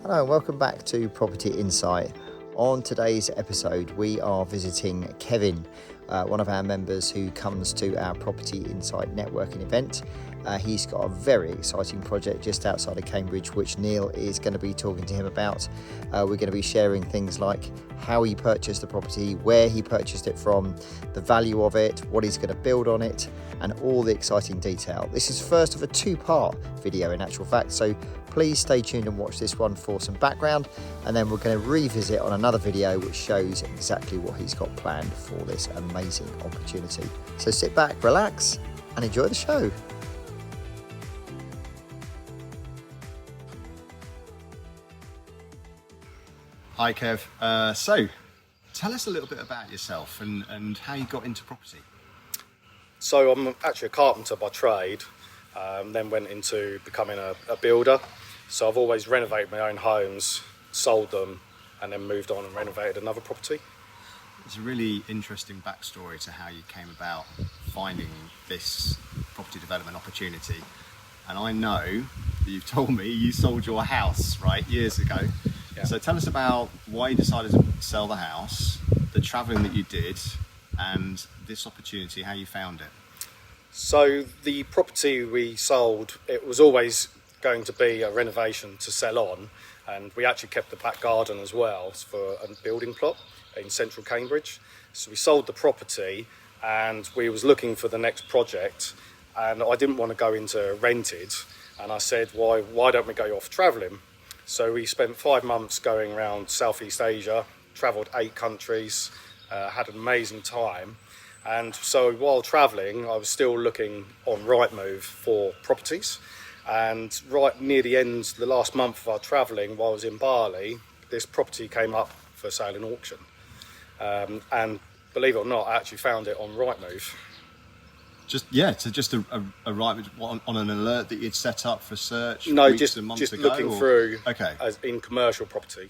Hello and welcome back to Property Insight. On today's episode we are visiting Kevin, one of our members who comes to our Property Insight networking event. He's got a very exciting project just outside of Cambridge which Neil is going to be talking to him about. We're going to be sharing things like how he purchased the property, where he purchased it from, the value of it, what he's going to build on it, and all the exciting detail. This is first of a two-part video in actual fact, so please stay tuned and watch this one for some background, and then we're going to revisit on another video which shows exactly what he's got planned for this amazing opportunity. So sit back, relax, and enjoy the show. Hi Kev, so tell us a little bit about yourself and how you got into property. So I'm actually a carpenter by trade, then went into becoming a builder. So I've always renovated my own homes, sold them, and then moved on and renovated another property. It's a really interesting backstory to how you came about finding this property development opportunity. And I know that you've told me you sold your house, right, years ago. Yeah. So tell us about why you decided to sell the house, the travelling that you did, and this opportunity, how you found it. So the property we sold, it was always going to be a renovation to sell on, and we actually kept the back garden as well for a building plot in central Cambridge. So we sold the property and we was looking for the next project, and I didn't want to go into rented, and I said, why don't we go off travelling? So we spent 5 months going around Southeast Asia, travelled 8 countries, had an amazing time. And so while travelling, I was still looking on Rightmove for properties. And right near the end, the last month of our travelling, while I was in Bali, this property came up for sale in auction. And believe it or not, I actually found it on Rightmove. Just a right on an alert that you'd set up for search. No, weeks just and months just ago, looking or? through Okay, as in commercial property.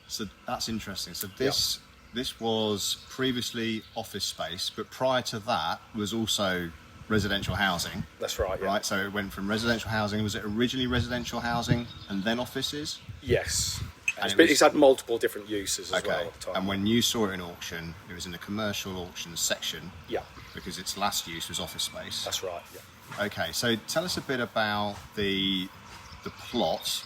so that's interesting. So this was previously office space, but prior to that was also residential housing. That's right. Yeah. Right, so it went from residential housing. Was it originally residential housing and then offices? Yes. And It's had multiple different uses as well Okay, at the time. and when you saw it in auction, it was in the commercial auction section. Yeah, Because its last use was office space. that's right. Yeah. Okay, so tell us a bit about the plot,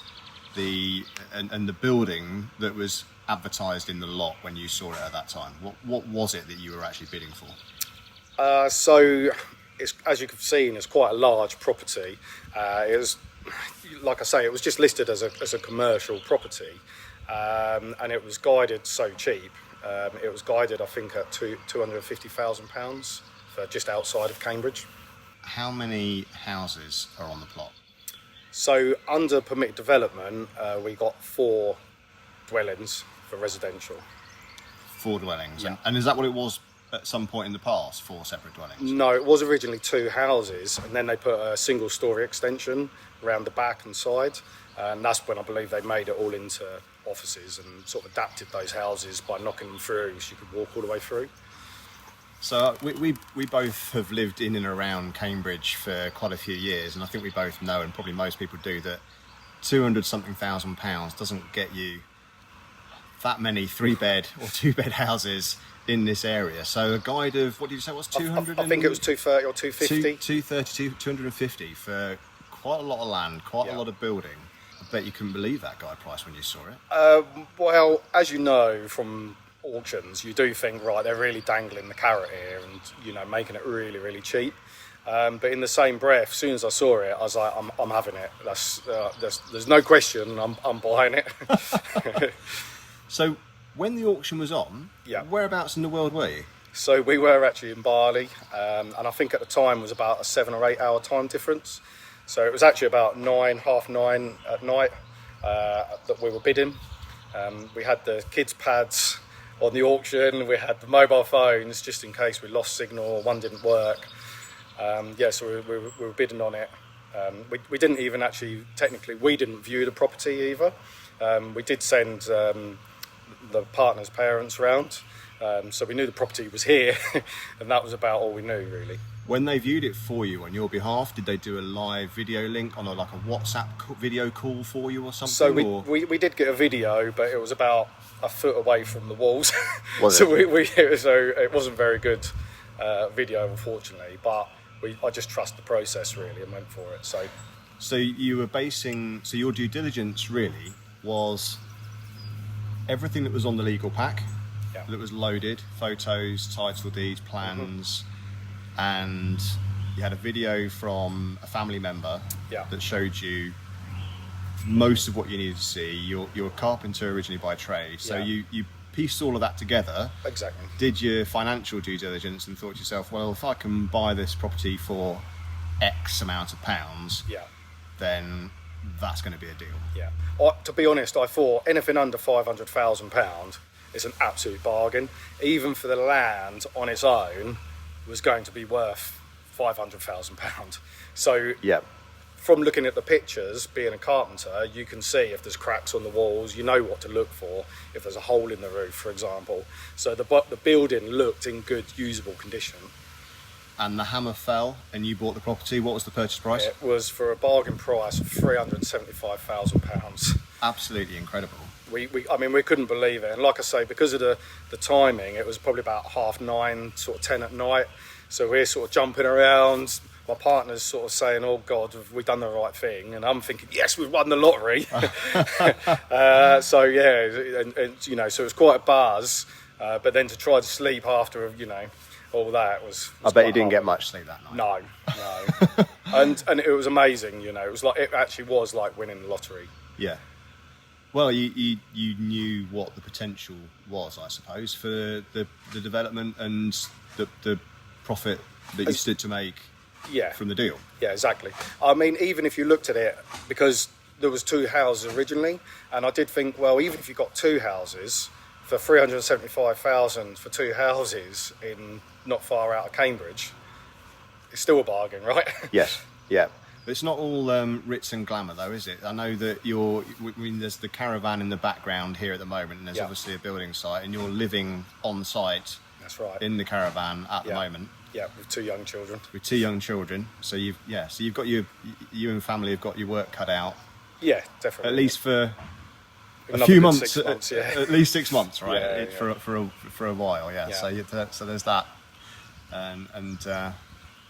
and the building that was advertised in the lot when you saw it at that time. What was it that you were actually bidding for? So, it's, as you can see, it's quite a large property. It was, like I say, it was just listed as a commercial property, and it was guided so cheap. It was guided, I think, at £250,000 for just outside of Cambridge. How many houses are on the plot? So, under permitted development, we got 4 dwellings for residential. 4 dwellings, Yeah. and is that what it was at some point in the past? 4 separate dwellings. No, it was originally 2 houses, and then they put a single-storey extension around the back and side, and that's when I believe they made it all into offices and sort of adapted those houses by knocking them through so you could walk all the way through. So we both have lived in and around Cambridge for quite a few years, and I think we both know, and probably most people do, that 200-something thousand pounds doesn't get you that many 3-bed or 2-bed houses in this area. So a guide of, what did you say it was, 200? I think it was 230 or 250. 230, 250 for quite a lot of land, quite a Yeah. lot of building. I bet you couldn't believe that guide price when you saw it. Well, as you know from auctions, you do think, right, they're really dangling the carrot here and, making it really, really cheap. But in the same breath, as soon as I saw it, I was like, I'm having it. There's no question, I'm buying it. So when the auction was on, Yeah. whereabouts in the world were you? So we were actually in Bali, and I think at the time was about a 7 or 8 hour time difference. So it was actually about 9:30 at night that we were bidding. We had the kids' pads on the auction, we had the mobile phones just in case we lost signal or one didn't work. So we were bidding on it. We didn't even actually, technically, we didn't view the property either. We did send the partner's parents round, so we knew the property was here, and that was about all we knew, really. When they viewed it for you on your behalf, did they do a live video link on like a WhatsApp video call for you or something? So we did get a video, but it was about a foot away from the walls. Was it? So it wasn't very good video, unfortunately. But I just trust the process really and went for it. So you were so your due diligence really was everything that was on the legal pack, that was loaded, photos, title deeds, plans, and you had a video from a family member that showed you most of what you needed to see. You're a carpenter originally by trade, so you pieced all of that together. Exactly. Did your financial due diligence and thought to yourself, well, if I can buy this property for X amount of pounds, then that's going to be a deal. Yeah. To be honest, I thought anything under £500,000 is an absolute bargain. Even for the land on its own was going to be worth £500,000. So from looking at the pictures, being a carpenter, you can see if there's cracks on the walls, you know what to look for, if there's a hole in the roof, for example. So the building looked in good, usable condition. And the hammer fell and you bought the property. What was the purchase price? It was for a bargain price of £375,000. Absolutely incredible. We couldn't believe it. And like I say, because of the timing, it was probably about 9:30, sort of 10 at night. So we're sort of jumping around. My partner's sort of saying, oh God, have we done the right thing? And I'm thinking, yes, we've won the lottery. So it was quite a buzz. But then to try to sleep after, all that was I bet you didn't get much sleep that night. No. and it was amazing, it actually was like winning the lottery. Yeah. Well, you knew what the potential was, I suppose, for the development and the profit that you stood to make from the deal. Yeah, exactly. I mean, even if you looked at it, because there was 2 houses originally, and I did think, well, even if you got 2 houses for £375,000 for 2 houses in not far out of Cambridge, it's still a bargain, right? Yes, yeah. But it's not all ritz and glamour, though, is it? I know that there's the caravan in the background here at the moment, and there's obviously a building site, and you're living on site. That's right. In the caravan at the moment. Yeah, with 2 young children. So you've got you and family have got your work cut out. Yeah, definitely. At least for a Another few good months, 6 months, at least 6 months, right? Yeah. For a while, yeah. So there's that,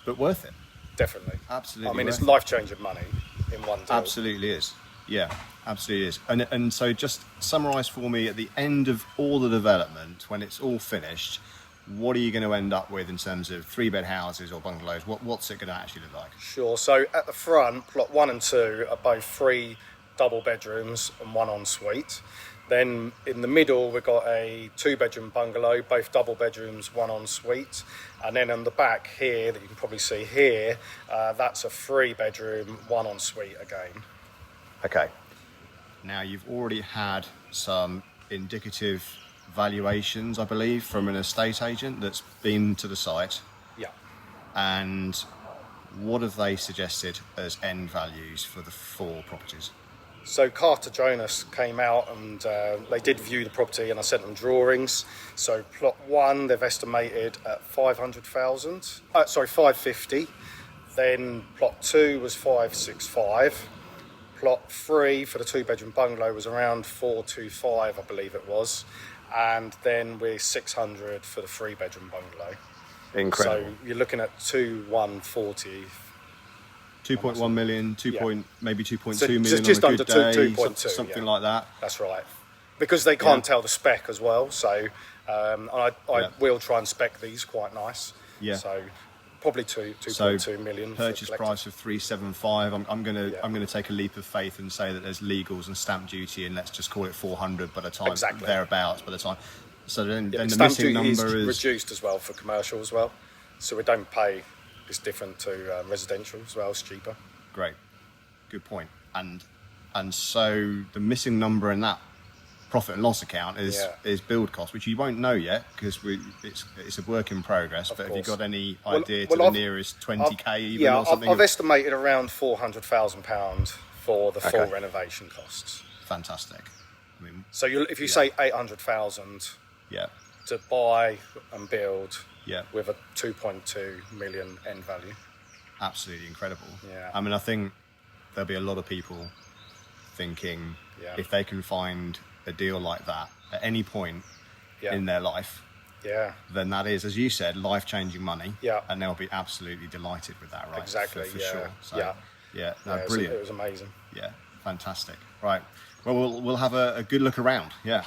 but worth it. Definitely. Absolutely. I mean, it's life-changing money in one deal. Absolutely is. Yeah, absolutely is. And so just summarise for me, at the end of all the development, when it's all finished, what are you going to end up with in terms of 3-bed houses or bungalows? What's it going to actually look like? Sure. So at the front, plot 1 and 2 are both 3 double bedrooms and 1 ensuite. Then in the middle, we've got a 2-bedroom bungalow, both double bedrooms, 1 ensuite. And then on the back here, that you can probably see here, that's a 3-bedroom, 1 ensuite again. Okay. Now, you've already had some indicative valuations, I believe, from an estate agent that's been to the site. Yeah. And what have they suggested as end values for the 4 properties? So Carter Jonas came out and they did view the property, and I sent them drawings. So plot 1 they've estimated at 550. Then plot 2 was 565. Plot 3 for the 2-bedroom bungalow was around 425, I believe it was. And then we're 600 for the 3-bedroom bungalow. Incredible. So you're looking at 2,140. 2.1 million, maybe 2.2 so million just on a under good day, 2.2, something like that. That's right. Because they can't tell the spec as well, so I will try and spec these quite nice. Yeah. So probably 2.2 million. Purchase price of 375. I'm gonna take a leap of faith and say that there's legals and stamp duty, and let's just call it 400 by the time thereabouts by the time. So then the stamp missing duty number is reduced as well for commercial as well. So we don't pay. It's different to residential as well. It's cheaper. Great, good point. And so the missing number in that profit and loss account is build cost, which you won't know yet because it's a work in progress. But have you got any idea to the nearest 20k even or something? I've estimated around £400,000 for the full renovation costs. Fantastic. I mean, so if you say 800,000 to buy and build, Yeah. with a 2.2 million end value. Absolutely incredible. Yeah. I mean, I think there'll be a lot of people thinking if they can find a deal like that at any point in their life, then that is, as you said, life-changing money. Yeah. And they'll be absolutely delighted with that, right? Exactly. For sure. So, no, it brilliant. It was amazing. Yeah, fantastic. Right. Well, we'll have a good look around. Yeah.